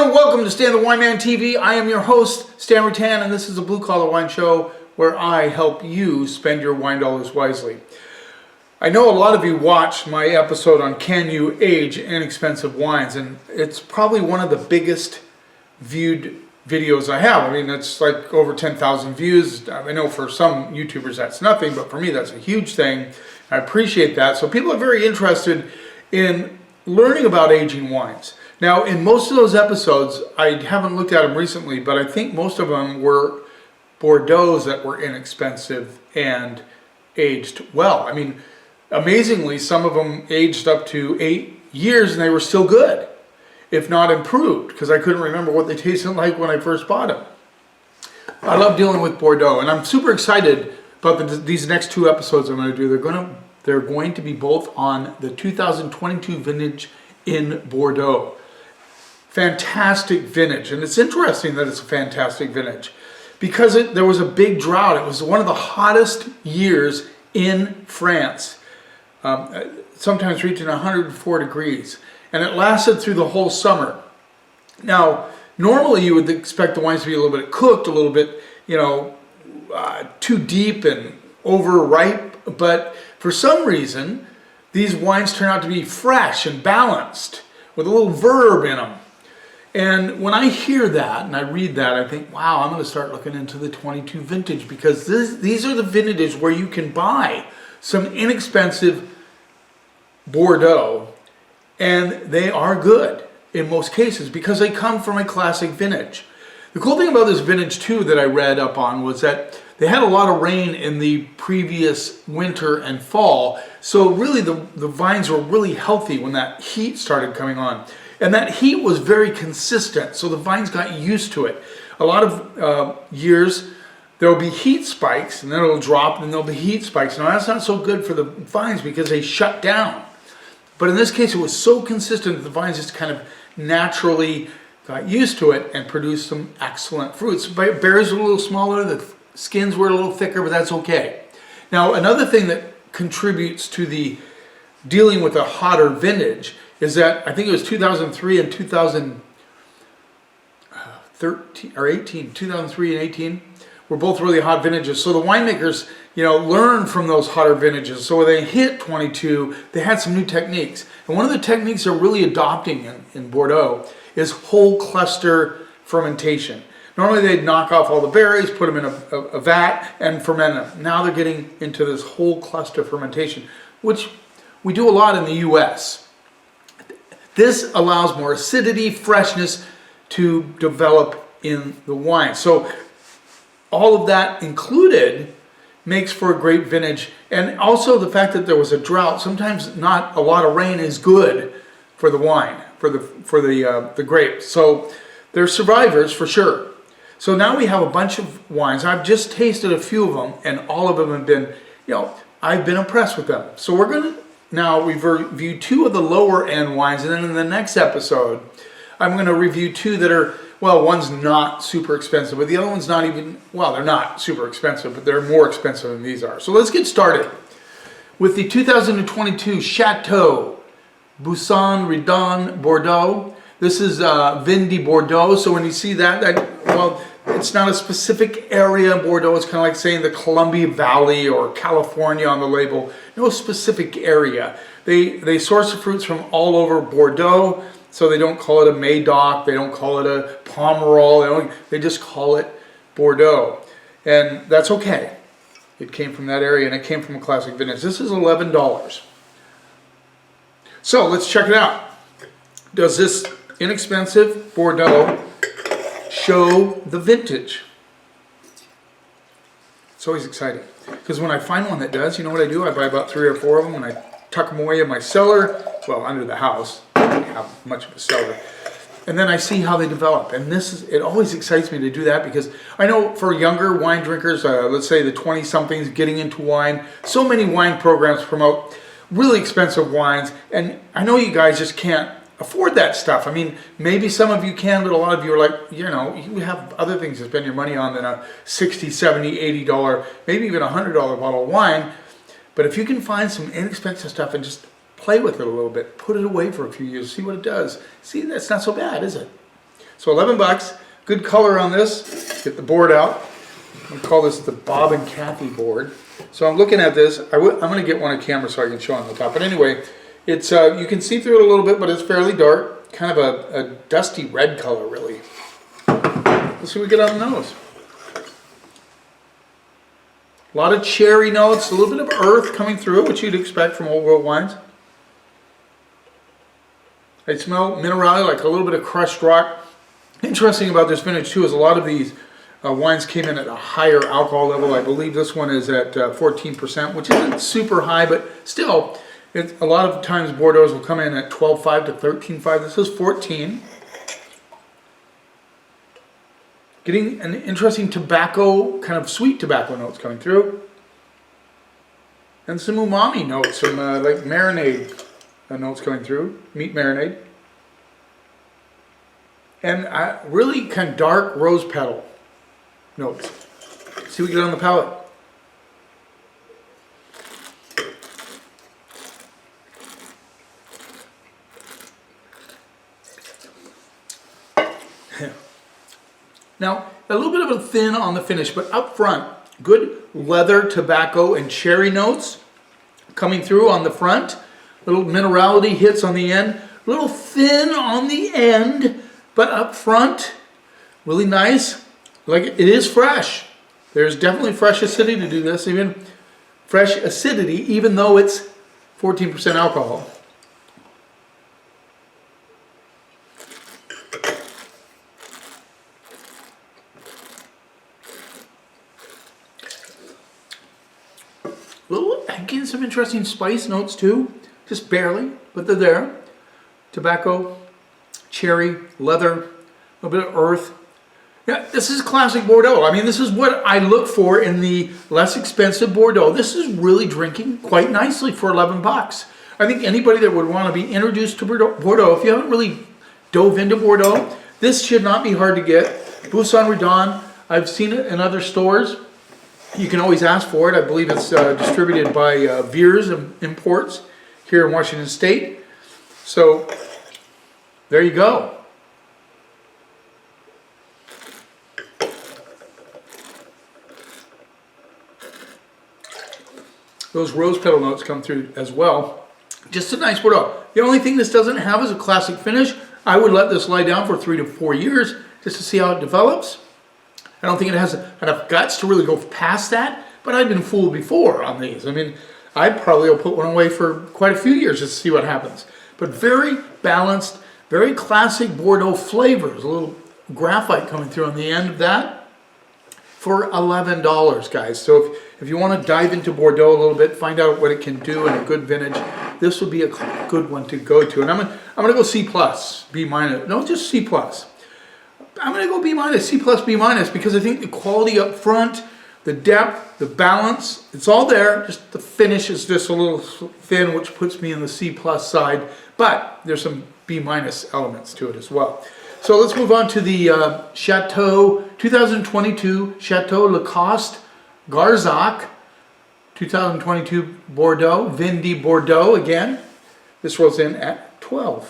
and welcome to Stan the Wine Man TV. I am your host, Stan Rutan, and this is a Blue Collar Wine Show where I help you spend your wine dollars wisely. I know a lot of you watched my episode on Can You Age Inexpensive Wines, and it's probably one of the biggest viewed videos I have. I mean, it's like over 10,000 views. I know for some YouTubers that's nothing, but for me that's a huge thing. I appreciate that. So people are very interested in learning about aging wines. Now, in most of those episodes, I haven't looked at them recently, but I think most of them were Bordeaux that were inexpensive and aged well. I mean, amazingly, some of them aged up to 8 years and they were still good, if not improved, because I couldn't remember what they tasted like when I first bought them. I love dealing with Bordeaux, and I'm super excited about these next two episodes I'm going to do. They're going to be both on the 2022 vintage in Bordeaux. Fantastic vintage, and it's interesting that it's a fantastic vintage because there was a big drought. It was one of the hottest years in France, sometimes reaching 104 degrees, and it lasted through the whole summer. Now, normally you would expect the wines to be a little bit cooked, a little bit, too deep and overripe, but for some reason, these wines turn out to be fresh and balanced with a little verb in them. And when I hear that and I read that, I think, wow, I'm going to start looking into the 22 vintage, because these are the vintages where you can buy some inexpensive Bordeaux, and they are good in most cases because they come from a classic vintage. The cool thing about this vintage too that I read up on was that they had a lot of rain in the previous winter and fall, so really the vines were really healthy when that heat started coming on. And that heat was very consistent, so the vines got used to it. A lot of years, there will be heat spikes, and then it'll drop, and then there'll be heat spikes. Now, that's not so good for the vines because they shut down. But in this case, it was so consistent that the vines just kind of naturally got used to it and produced some excellent fruits. Berries were a little smaller, the skins were a little thicker, but that's okay. Now, another thing that contributes to the dealing with a hotter vintage is that I think it was 2003 and 2013 or 18, 2003 and 18 were both really hot vintages. So the winemakers, learned from those hotter vintages. So when they hit 22, they had some new techniques. And one of the techniques they're really adopting in Bordeaux is whole cluster fermentation. Normally they'd knock off all the berries, put them in a vat, and ferment them. Now they're getting into this whole cluster fermentation, which we do a lot in the US. This allows more acidity, freshness to develop in the wine. So all of that included makes for a great vintage. And also the fact that there was a drought, sometimes not a lot of rain is good for the wine, for the grapes. So they're survivors for sure. So now we have a bunch of wines. I've just tasted a few of them, and all of them have been, I've been impressed with them. So we're going to now review two of the lower end wines, and then in the next episode, I'm going to review two that are, well, one's not super expensive, but the other one's not even, well, they're not super expensive, but they're more expensive than these are. So let's get started with the 2022 Chateau Buisson Redon Bordeaux. This is Vin de Bordeaux, so when you see that, well, it's not a specific area in Bordeaux. It's kind of like saying the Columbia Valley or California on the label. No specific area. They source the fruits from all over Bordeaux, so they don't call it a Médoc, they don't call it a Pomerol, they just call it Bordeaux. And that's okay. It came from that area, and it came from a classic vintage. This is $11. So let's check it out. Does this inexpensive Bordeaux show the vintage? It's always exciting because when I find one that does, you know what I do? I buy about 3 or 4 of them and I tuck them away in my cellar, well, under the house. I don't have much of a cellar. And then I see how they develop. And it always excites me to do that because I know for younger wine drinkers, let's say the 20-somethings getting into wine, so many wine programs promote really expensive wines, and I know you guys just can't afford that stuff. I mean, maybe some of you can, but a lot of you are like, you have other things to spend your money on than a $60, $70, $80, maybe even $100 bottle of wine. But if you can find some inexpensive stuff and just play with it a little bit, put it away for a few years, see what it does. See, that's not so bad, is it? So 11 bucks, good color on this. Get the board out. I'm going to call this the Bob and Kathy board. So I'm looking at this. I'm going to get one on camera so I can show on the top. But anyway, it's you can see through it a little bit, but it's fairly dark. Kind of a dusty red color, really. Let's see what we get on the nose. A lot of cherry notes, a little bit of earth coming through it, which you'd expect from Old World wines. I smell minerality, like a little bit of crushed rock. Interesting about this vintage too is a lot of these wines came in at a higher alcohol level. I believe this one is at 14%, which isn't super high, but still, a lot of times Bordeaux will come in at 12.5 to 13.5. This is 14. Getting an interesting tobacco, kind of sweet tobacco notes coming through. And some umami notes, some like marinade notes coming through, meat marinade. And really kind of dark rose petal notes. See what we get on the palate. Now, a little bit of a thin on the finish, but up front, good leather, tobacco, and cherry notes coming through on the front. Little minerality hits on the end. A little thin on the end, but up front, really nice. Like, it is fresh. There's definitely fresh acidity to do this, even fresh acidity, even though it's 14% alcohol. Again, some interesting spice notes too, just barely, but they're there. Tobacco, cherry, leather, a little bit of earth. Yeah, this is classic Bordeaux. I mean, this is what I look for in the less expensive Bordeaux. This is really drinking quite nicely for 11 bucks. I think anybody that would want to be introduced to Bordeaux, if you haven't really dove into Bordeaux, this should not be hard to get. Bousson Redon, I've seen it in other stores. You can always ask for it. I believe it's distributed by Veers Imports here in Washington State. So there you go. Those rose petal notes come through as well. Just a nice Bordeaux. The only thing this doesn't have is a classic finish. I would let this lie down for 3 to 4 years just to see how it develops. I don't think it has enough guts to really go past that, but I've been fooled before on these. I mean, I probably will put one away for quite a few years just to see what happens. But very balanced, very classic Bordeaux flavors. A little graphite coming through on the end of that for $11, guys. So if you want to dive into Bordeaux a little bit, find out what it can do in a good vintage, this would be a good one to go to. And I'm going to go C+, B-, no, just C+. I'm going to go B-, C+, B-, because I think the quality up front, the depth, the balance, it's all there. Just the finish is just a little thin, which puts me in the C+ side. But there's some B- elements to it as well. So let's move on to the Chateau 2022 Chateau Lacoste Garzac 2022 Bordeaux, Vin de Bordeaux again. This rolls in at $12.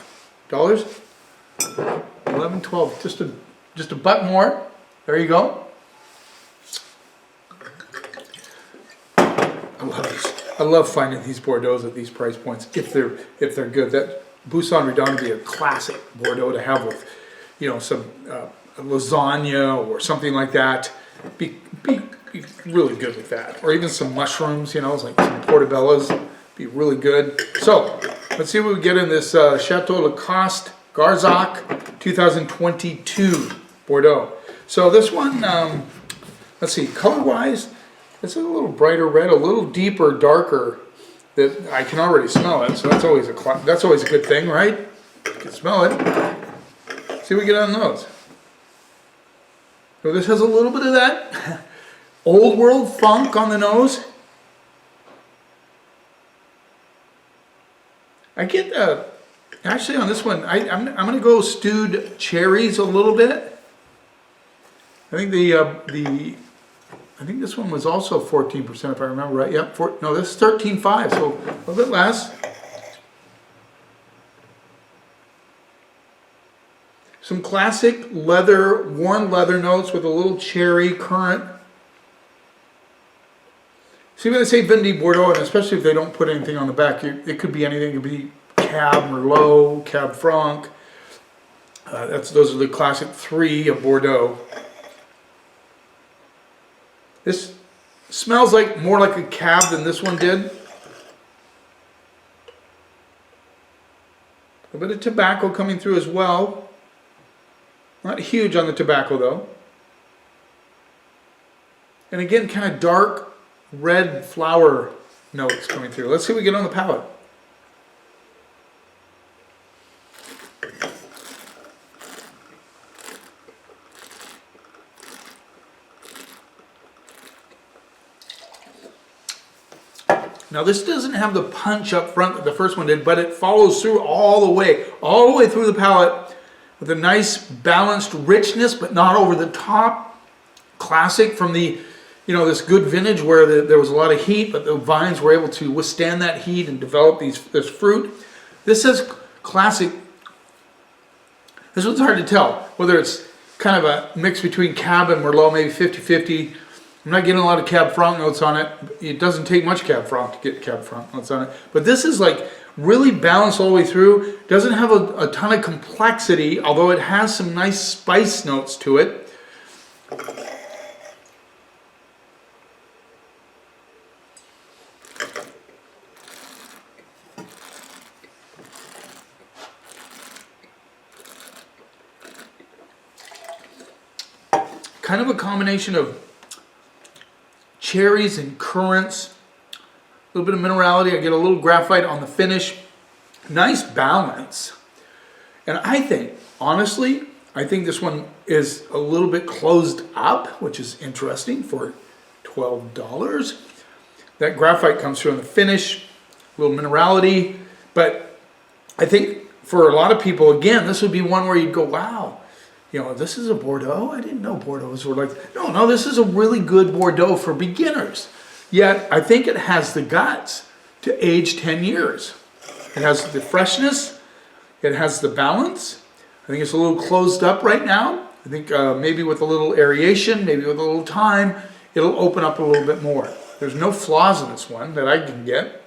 11, 12, just a butt more. There you go. I love these. I love finding these Bordeaux at these price points if they're good. That Bousson Redon would be a classic Bordeaux to have with, you know, some lasagna or something like that. Be really good with that, or even some mushrooms. You know, like some portobellos. Be really good. So let's see what we get in this Chateau Lacoste Garzac 2022 Bordeaux. So this one, let's see, color-wise, it's a little brighter red, a little deeper, darker. That I can already smell it, so that's always a good thing, right? You can smell it. See what we get on those. So this has a little bit of that old world funk on the nose. I get actually on this one, I'm going to go stewed cherries a little bit. I think I think this one was also 14% if I remember right. Yep, no, this is 13.5, so a little bit less. Some classic leather, worn leather notes with a little cherry currant. See, when they say Vin de Bordeaux, and especially if they don't put anything on the back, it could be anything. It could be Cab Merlot, Cab Franc. Those are the classic 3 of Bordeaux. This smells like more like a Cab than this one did. A bit of tobacco coming through as well. Not huge on the tobacco though. And again, kind of dark red flower notes coming through. Let's see what we get on the palate. Now this doesn't have the punch up front that the first one did, but it follows through all the way through the palate with a nice balanced richness, but not over the top. Classic from the, this good vintage where there was a lot of heat, but the vines were able to withstand that heat and develop this fruit. This is classic. This one's hard to tell whether it's kind of a mix between Cab and Merlot, maybe 50-50. I'm not getting a lot of Cab Franc notes on it. It doesn't take much Cab Franc to get Cab Franc notes on it. But this is like really balanced all the way through. Doesn't have a ton of complexity, although it has some nice spice notes to it. Kind of a combination of cherries and currants, a little bit of minerality. I get a little graphite on the finish. Nice balance. And I think, honestly, this one is a little bit closed up, which is interesting for $12. That graphite comes through on the finish, a little minerality. But I think for a lot of people, again, this would be one where you'd go, wow, this is a Bordeaux? I didn't know Bordeaux were like, no, this is a really good Bordeaux for beginners. Yet, I think it has the guts to age 10 years. It has the freshness. It has the balance. I think it's a little closed up right now. I think maybe with a little aeration, maybe with a little time, it'll open up a little bit more. There's no flaws in this one that I can get.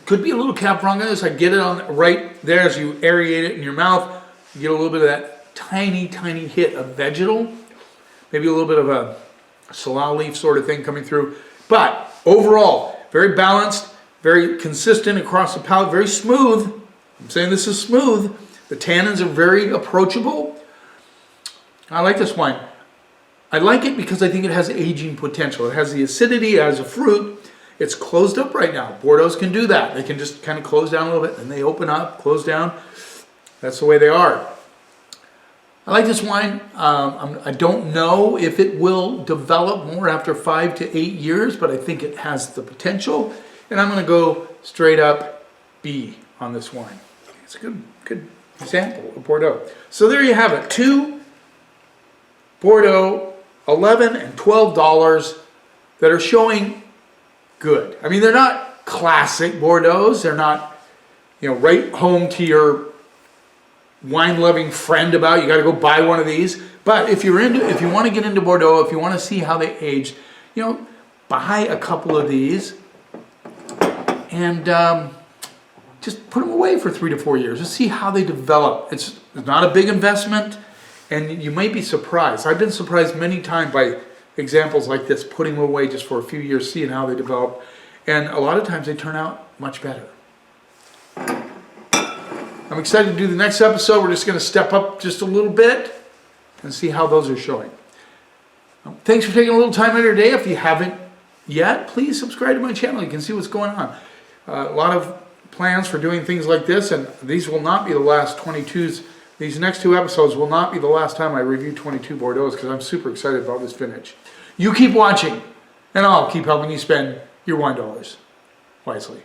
Could be a little Cab Franc on this. I get it on right there as you aerate it in your mouth. You get a little bit of that tiny, tiny hit of vegetal. Maybe a little bit of a salal leaf sort of thing coming through. But overall, very balanced, very consistent across the palate, very smooth. I'm saying this is smooth. The tannins are very approachable. I like this wine. I like it because I think it has aging potential. It has the acidity as a fruit. It's closed up right now. Bordeaux's can do that. They can just kind of close down a little bit, and they open up, close down. That's the way they are. I like this wine. I don't know if it will develop more after 5 to 8 years, but I think it has the potential. And I'm going to go straight up B on this wine. It's a good example of Bordeaux. So there you have it. 2 Bordeaux, $11 and $12 that are showing good. I mean, they're not classic Bordeaux's. They're not, right home to your wine-loving friend about, you got to go buy one of these. But if you want to get into Bordeaux, if you want to see how they age, buy a couple of these and just put them away for 3 to 4 years. Just see how they develop. It's not a big investment, and you might be surprised. I've been surprised many times by examples like this, putting them away just for a few years, seeing how they develop. And a lot of times they turn out much better. I'm excited to do the next episode. We're just going to step up just a little bit and see how those are showing. Thanks for taking a little time out of your day. If you haven't yet, please subscribe to my channel. You can see what's going on. A lot of plans for doing things like this, and these will not be the last 22s. These next 2 episodes will not be the last time I review 22 Bordeaux because I'm super excited about this vintage. You keep watching, and I'll keep helping you spend your wine dollars wisely.